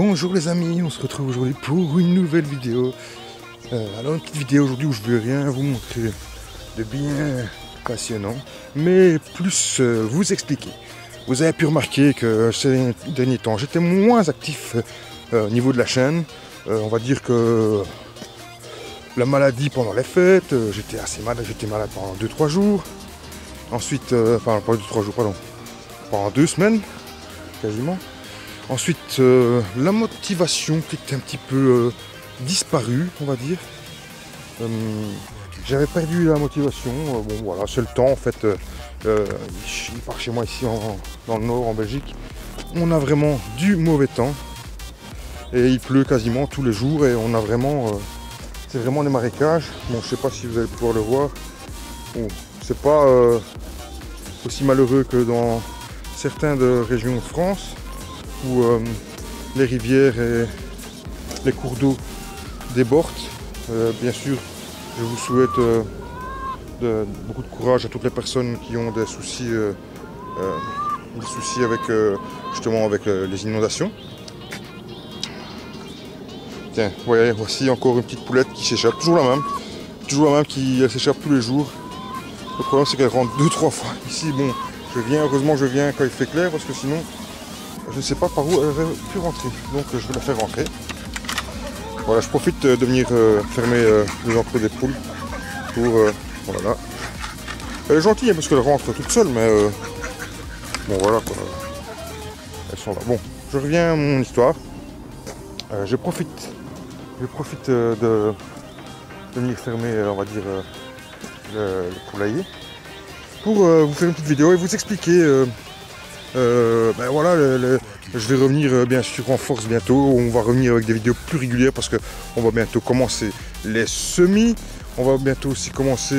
Bonjour les amis, on se retrouve aujourd'hui pour une nouvelle vidéo. Alors une petite vidéo aujourd'hui où je ne vais rien vous montrer de bien passionnant, mais plus vous expliquer. Vous avez pu remarquer que ces derniers temps j'étais moins actif au niveau de la chaîne. On va dire que la maladie pendant les fêtes, j'étais assez malade, j'étais malade pendant 2-3 jours. Ensuite, pas 2-3 jours, pardon, pendant 2 semaines quasiment. Ensuite, la motivation qui était un petit peu disparue, on va dire. J'avais perdu la motivation. Bon, voilà, c'est le temps en fait. Par chez moi ici dans le nord, en Belgique, on a vraiment du mauvais temps. Et il pleut quasiment tous les jours et on a vraiment... c'est vraiment des marécages. Bon, je sais pas si vous allez pouvoir le voir. Bon, c'est pas aussi malheureux que dans certaines régions de France, où les rivières et les cours d'eau débordent. Bien sûr, je vous souhaite beaucoup de courage à toutes les personnes qui ont des soucis avec, justement avec les inondations. Tiens, voyez, voici encore une petite poulette qui s'échappe, toujours la même qui s'échappe tous les jours. Le problème c'est qu'elle rentre 2-3 fois. Ici, bon, heureusement je viens quand il fait clair, parce que sinon je ne sais pas par où elle aurait pu rentrer, donc je vais la faire rentrer. Voilà, je profite de venir fermer les entrées des poules pour... voilà. Elle est gentille hein, parce qu'elle rentre toute seule, mais bon voilà quoi. Elles sont là. Bon, je reviens à mon histoire. Je profite de venir fermer, on va dire, le poulailler pour vous faire une petite vidéo et vous expliquer. Ben voilà, je vais revenir bien sûr en force bientôt. On va revenir avec des vidéos plus régulières parce qu'on va bientôt commencer les semis. On va bientôt aussi commencer.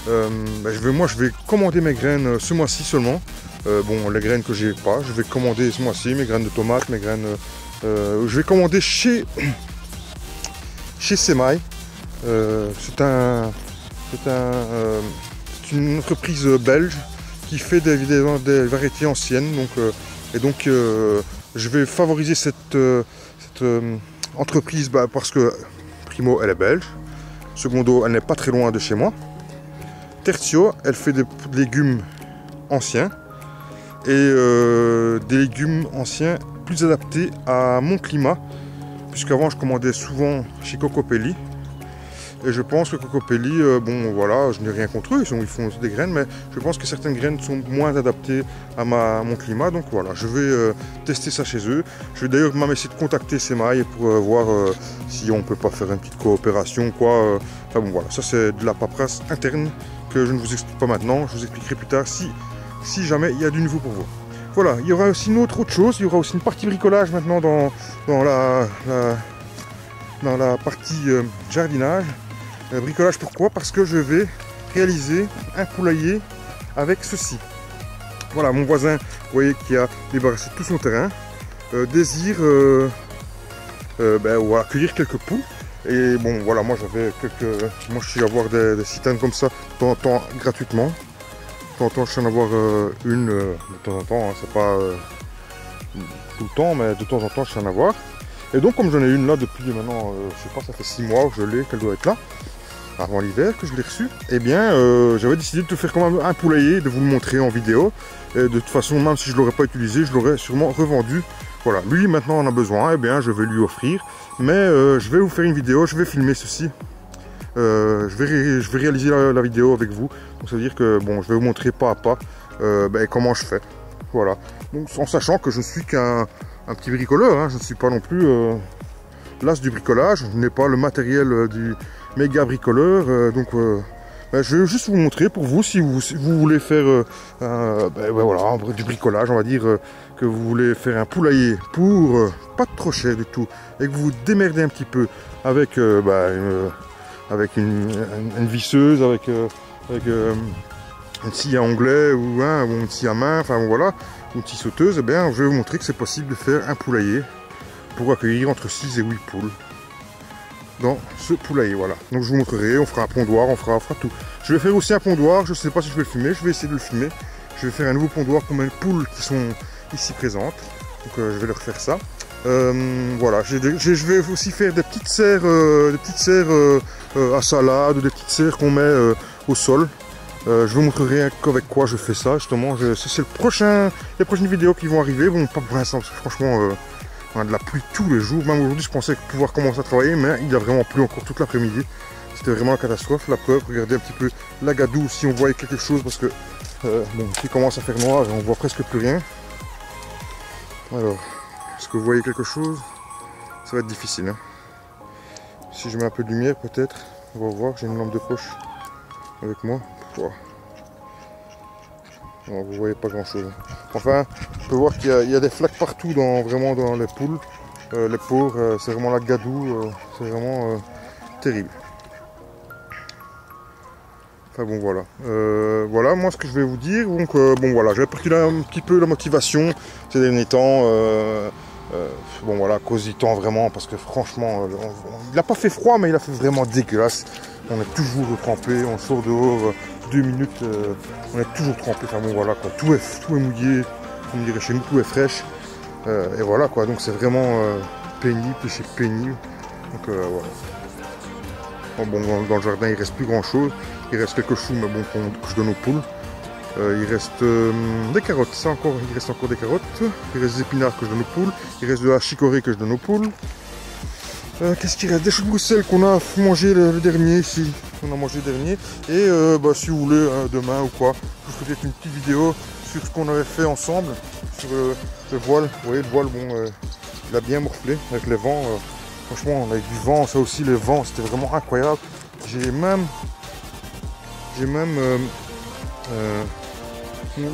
Moi, je vais commander mes graines ce mois-ci seulement. Bon, les graines que j'ai pas, je vais commander ce mois-ci mes graines de tomates, mes graines. Je vais commander chez Semai. C'est une entreprise belge qui fait des variétés anciennes, donc je vais favoriser cette entreprise parce que primo elle est belge, secondo elle n'est pas très loin de chez moi, tertio elle fait des légumes anciens et des légumes anciens plus adaptés à mon climat, puisqu'avant je commandais souvent chez Cocopelli. Et je pense que Cocopelli, bon voilà, je n'ai rien contre eux, ils font aussi des graines, mais je pense que certaines graines sont moins adaptées à mon climat, donc voilà, je vais tester ça chez eux. Je vais d'ailleurs même essayer de contacter Semai pour voir si on ne peut pas faire une petite coopération, quoi. Enfin bon voilà, ça c'est de la paperasse interne que je ne vous explique pas maintenant, je vous expliquerai plus tard si jamais il y a du nouveau pour vous. Voilà, il y aura aussi une autre chose, il y aura aussi une partie bricolage maintenant dans la partie jardinage. Bricolage, pourquoi? Parce que je vais réaliser un poulailler avec ceci. Voilà, mon voisin, vous voyez, qui a débarrassé tout son terrain, désire voilà, accueillir quelques poules. Et bon, voilà, moi je suis à avoir des citernes comme ça de temps en temps gratuitement. De temps en temps, je suis en avoir une, de temps en temps, hein, c'est pas tout le temps, mais de temps en temps, je suis en avoir. Et donc, comme j'en ai une là depuis maintenant, je sais pas, ça fait 6 mois que je l'ai, qu'elle doit être là, avant l'hiver que je l'ai reçue, eh bien, j'avais décidé de faire quand même un poulailler, de vous le montrer en vidéo. Et de toute façon, même si je ne l'aurais pas utilisé, je l'aurais sûrement revendu. Voilà, lui maintenant en a besoin, eh bien, je vais lui offrir. Mais je vais vous faire une vidéo, je vais filmer ceci. Je vais réaliser la vidéo avec vous. Donc ça veut dire que bon, je vais vous montrer pas à pas comment je fais. Voilà. Donc en sachant que je ne suis qu'un petit bricoleur, hein. Je ne suis pas non plus l'as du bricolage. Je n'ai pas le matériel du méga bricoleur. Je vais juste vous montrer pour vous si vous voulez faire voilà, du bricolage, on va dire que vous voulez faire un poulailler pour pas trop cher du tout et que vous vous démerdez un petit peu avec avec une visseuse, avec une scie à onglet ou une scie à main, enfin voilà, une scie sauteuse, eh bien je vais vous montrer que c'est possible de faire un poulailler pour accueillir entre 6 et 8 poules dans ce poulailler, voilà. Donc je vous montrerai, on fera un pondoir, on fera tout. Je vais faire aussi un pondoir, je ne sais pas si je vais le filmer, je vais essayer de le filmer. Je vais faire un nouveau pondoir pour mes poules qui sont ici présentes. Donc je vais leur faire ça. Voilà, je vais aussi faire des petites serres, à salade ou des petites serres qu'on met au sol. Je vous montrerai avec quoi je fais ça justement. C'est les prochaines vidéos qui vont arriver. Bon, pas pour l'instant parce que franchement, on a de la pluie tous les jours. Même aujourd'hui, je pensais pouvoir commencer à travailler, mais il a vraiment plu encore toute l'après-midi. C'était vraiment la catastrophe. La preuve, regardez un petit peu la gadoue si on voyait quelque chose parce que bon, il commence à faire noir et on voit presque plus rien. Alors, est-ce que vous voyez quelque chose? Ça va être difficile. Hein. Si je mets un peu de lumière, peut-être. On va voir. J'ai une lampe de poche avec moi. Wow. Bon, vous voyez pas grand chose. Enfin, je peux voir qu'il y a des flaques partout vraiment dans les poules. Les pauvres, c'est vraiment la gadoue. C'est vraiment terrible. Enfin bon voilà. Voilà moi ce que je vais vous dire. Donc bon voilà, j'avais perdu un petit peu la motivation ces derniers temps. Bon voilà, à cause du temps vraiment, parce que franchement, il n'a pas fait froid, mais il a fait vraiment dégueulasse. On est toujours trempé, on sort dehors 2 minutes, on est toujours trempé. Enfin bon voilà quoi, tout est mouillé, comme on dirait chez nous, tout est fraîche. Et voilà quoi, donc c'est vraiment pénible, c'est pénible. Donc voilà. Bon, dans le jardin il reste plus grand chose, il reste quelques choux mais bon que je donne aux poules. Il reste des carottes, il reste encore des carottes, il reste des épinards que je donne aux poules, il reste de la chicorée que je donne aux poules. Qu'est-ce qu'il reste? Des choux de Bruxelles qu'on a mangé le dernier ici, et bah, si vous voulez demain ou quoi, je vous ferai peut-être une petite vidéo sur ce qu'on avait fait ensemble, sur le voile. Vous voyez le voile, bon, il a bien morflé avec les vents, franchement avec du vent, ça aussi les vents c'était vraiment incroyable. J'ai même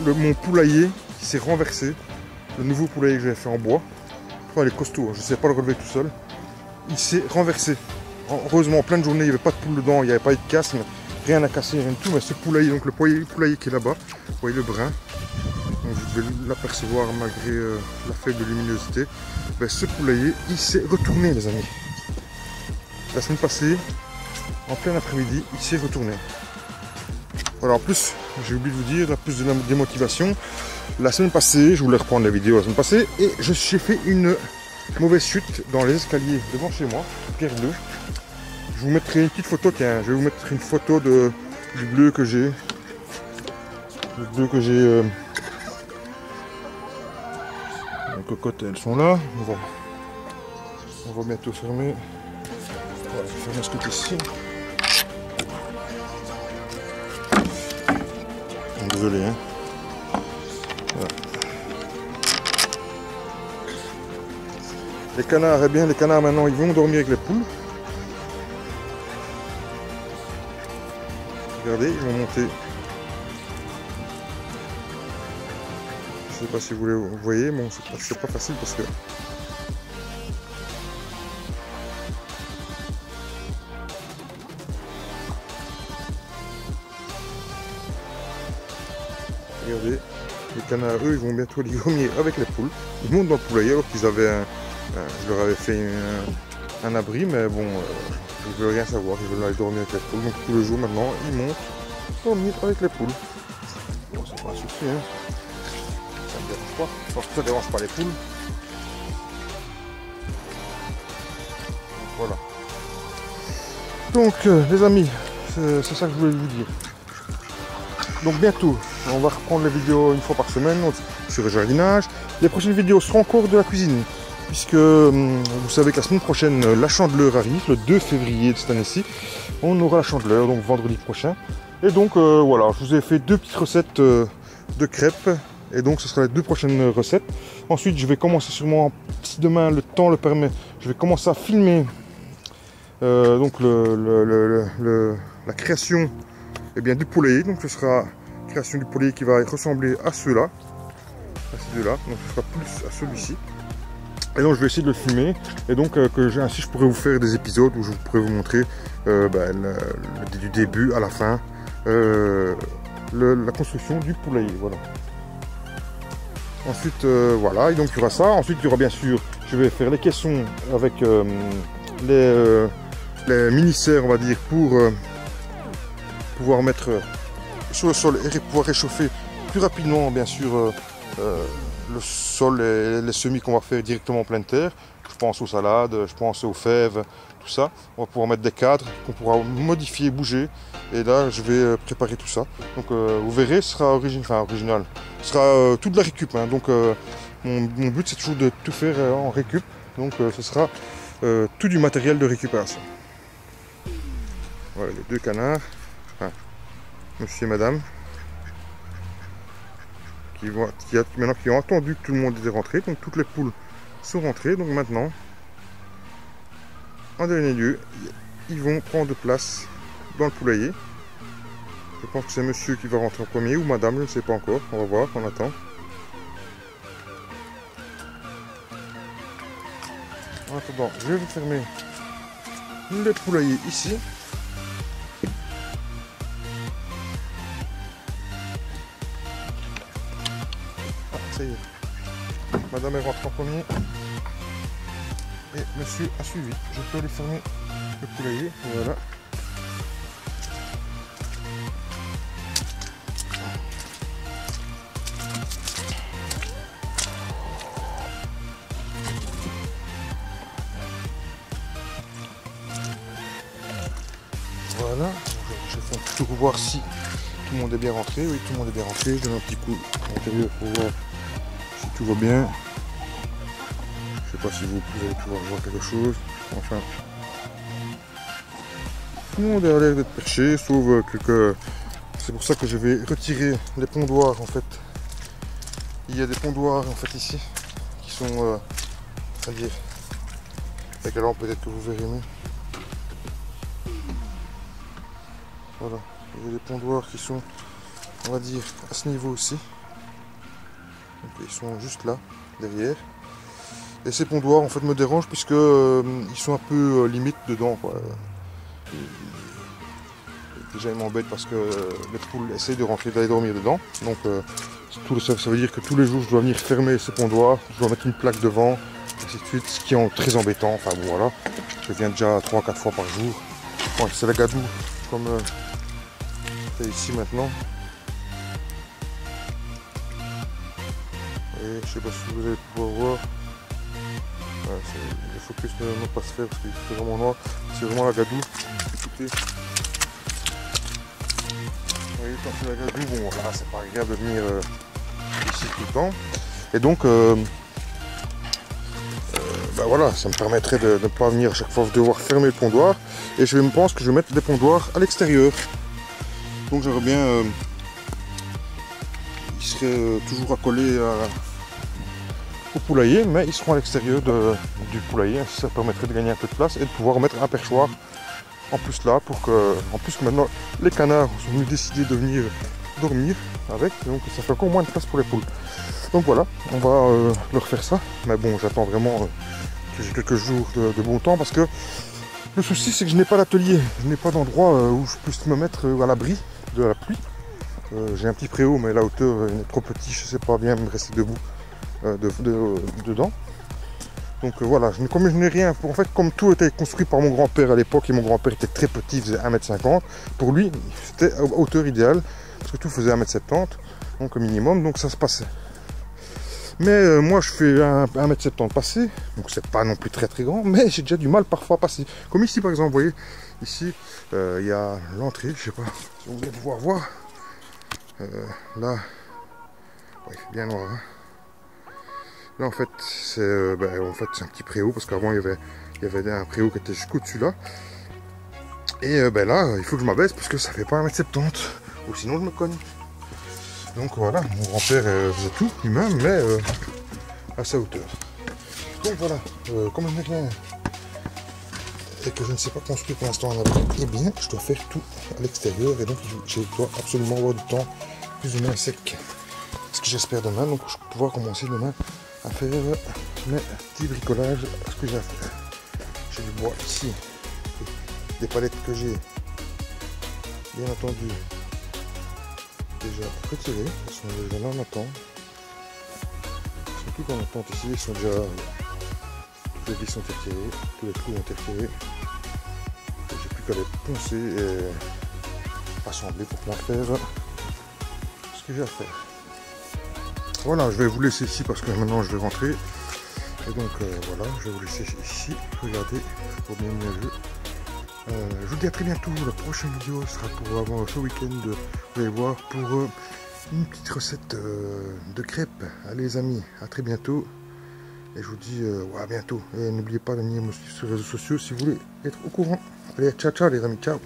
mon poulailler qui s'est renversé, le nouveau poulailler que j'avais fait en bois. Enfin, il est costaud, je ne sais pas le relever tout seul. Il s'est renversé. Heureusement, en pleine journée, il n'y avait pas de poule dedans, il n'y avait pas eu de casse, rien à casser, rien du tout. Mais ce poulailler, donc le poulailler qui est là-bas, vous voyez le brun, donc vous devez l'apercevoir malgré la faible luminosité. Ben, ce poulailler, il s'est retourné, les amis. La semaine passée, en plein après-midi, il s'est retourné. Voilà, en plus, j'ai oublié de vous dire, la plus de la démotivation. La semaine passée, je voulais reprendre la vidéo la semaine passée, et j'ai fait une mauvaise chute dans les escaliers devant chez moi, pierre bleue. Je vous mettrai une petite photo, tiens, je vais vous mettre une photo du bleu que j'ai. Le bleu que j'ai. Les cocottes, elles sont là. On va bientôt fermer. Voilà, je vais fermer ce côté ici. Désolé, hein. Voilà. Les canards, eh bien les canards maintenant ils vont dormir avec les poules. Regardez, ils vont monter. Je sais pas si vous voyez, bon c'est pas facile parce que regardez, les canards, eux, ils vont bientôt les dormir avec les poules. Ils montent dans le poulailler alors qu'ils avaient je leur avais fait un abri, mais bon, je ne veux rien savoir, ils veulent aller dormir avec les poules. Donc tous les jours maintenant, ils montent dormir avec les poules. Bon, c'est pas un souci, hein. Ça ne me dérange pas. Je pense que ça ne dérange pas les poules. Donc, voilà. Donc les amis, c'est ça que je voulais vous dire. Donc bientôt, on va reprendre les vidéos une fois par semaine sur le jardinage. Les prochaines vidéos seront encore de la cuisine, puisque vous savez que la semaine prochaine, la Chandeleur arrive, le 2 février de cette année-ci. On aura la Chandeleur, donc vendredi prochain. Et donc voilà, je vous ai fait 2 petites recettes de crêpes. Et donc ce sera les 2 prochaines recettes. Ensuite, je vais commencer sûrement, si demain le temps le permet, je vais commencer à filmer donc la création du poulailler. Donc ce sera la création du poulailler qui va ressembler à ceux-là, à ces deux-là. Donc ce sera plus à celui-ci. Et donc je vais essayer de le filmer. Et donc ainsi je pourrais vous faire des épisodes où je pourrais vous montrer du début à la fin la construction du poulailler. Voilà. Ensuite voilà, et donc il y aura ça. Ensuite il y aura bien sûr, je vais faire les caissons avec les mini-serres, on va dire, pour pouvoir mettre sur le sol et pouvoir réchauffer plus rapidement bien sûr le sol et les semis qu'on va faire directement en pleine terre. Je pense aux salades, je pense aux fèves, tout ça. On va pouvoir mettre des cadres qu'on pourra modifier, bouger. Et là, je vais préparer tout ça. Donc vous verrez, ce sera original. Ce sera tout de la récup. Hein. Donc mon but, c'est toujours de tout faire en récup. Donc ce sera tout du matériel de récupération. Voilà les deux canards, enfin, monsieur et madame, maintenant qui ont attendu que tout le monde était rentré. Donc toutes les poules sont rentrées. Donc maintenant, en dernier lieu, ils vont prendre place dans le poulailler. Je pense que c'est monsieur qui va rentrer en premier ou madame, je ne sais pas encore. On va voir, on attend. En attendant, je vais fermer le poulailler ici. Ah, ça y est. Madame est rentrée en premier. Et monsieur a suivi. Je peux aller fermer le poulailler. Voilà. Voilà, je vais faire un petit tour voir si tout le monde est bien rentré. Oui, tout le monde est bien rentré. Je donne un petit coup à l'intérieur pour voir si tout va bien. Je sais pas si vous allez pouvoir voir quelque chose. Enfin, tout le monde a l'air d'être perché, sauf quelques... C'est pour ça que je vais retirer les pondoirs en fait. Il y a des pondoirs en fait ici qui sont, c'est-à-dire, avec la lampe peut-être que vous verrez mieux. Voilà, il y a des pondoirs qui sont, on va dire, à ce niveau aussi. Donc, ils sont juste là, derrière. Et ces pondoirs en fait me dérangent puisque ils sont un peu limite dedans, quoi. Déjà ils m'embêtent parce que les poules essayent de rentrer, d'aller dormir dedans. Donc ça veut dire que tous les jours je dois venir fermer ces pondoirs, je dois mettre une plaque devant, ainsi de suite, ce qui est très embêtant. Enfin bon voilà, je viens déjà 3-4 fois par jour. Bon, c'est la gadoue comme c'est ici maintenant. Et je sais pas si vous allez pouvoir voir. Le focus ne va pas se faire parce qu'il fait vraiment noir. C'est vraiment la gadoue. Écoutez. Vous voyez, quand c'est la gadoue, bon là c'est pas agréable de venir ici tout le temps. Et donc bah voilà, ça me permettrait de ne pas venir à chaque fois devoir fermer le pondoir. Et je pense que je vais mettre des pondoirs à l'extérieur. Donc j'aurais bien ils seraient toujours accolés au poulailler, mais ils seront à l'extérieur du poulailler. Ça permettrait de gagner un peu de place et de pouvoir mettre un perchoir en plus là, pour que, en plus que maintenant les canards sont venus décider de venir dormir avec, donc ça fait encore moins de place pour les poules. Donc voilà, on va leur faire ça, mais bon, j'attends vraiment que j'ai quelques jours de bon temps, parce que le souci c'est que je n'ai pas d'atelier, je n'ai pas d'endroit où je puisse me mettre à l'abri de la pluie. J'ai un petit préau, mais la hauteur est trop petite, je ne sais pas bien me rester debout dedans. Donc voilà, comme je n'ai rien, en fait, comme tout était construit par mon grand-père à l'époque, et mon grand-père était très petit, il faisait 1,50 m, pour lui, c'était à hauteur idéale, parce que tout faisait 1,70 m, donc au minimum, donc ça se passait. Mais moi, je fais 1,70 m passé, donc c'est pas non plus très très grand, mais j'ai déjà du mal parfois à passer. Comme ici, par exemple, vous voyez, ici, il y a l'entrée, je sais pas si vous allez pouvoir voir. Là, ouais, il fait bien noir, hein. Là en fait c'est un petit préau, parce qu'avant il y avait un préau qui était jusqu'au dessus là. Et là il faut que je m'abaisse parce que ça fait pas 1,70 m, ou sinon je me cogne. Donc voilà, mon grand-père faisait tout lui-même, mais à sa hauteur. Donc voilà, comme je n'ai rien et que je ne sais pas construire pour l'instant en abri, eh bien je dois faire tout à l'extérieur, et donc je dois absolument avoir du temps plus ou moins sec. Ce que j'espère demain, donc je vais pouvoir commencer demain à faire mes petits bricolages, ce que j'ai à faire. J'ai du bois ici, des palettes que j'ai bien entendu déjà retirées, elles sont déjà là en attente. Elles sont toutes en attente ici, elles sont déjà, toutes les vis sont retirées, tous les trous ont été retirés. J'ai plus qu'à les poncer et assembler pour pouvoir faire ce que j'ai à faire. Voilà, je vais vous laisser ici parce que maintenant je vais rentrer. Et donc voilà, je vais vous laisser ici. Regardez, pour bien mis à jeu. Je vous dis à très bientôt. La prochaine vidéo sera pour avant ce week-end. Vous allez voir pour une petite recette de crêpes. Allez les amis, à très bientôt. Et je vous dis à bientôt. Et n'oubliez pas de venir me suivre sur les réseaux sociaux si vous voulez être au courant. Allez, ciao ciao les amis, ciao.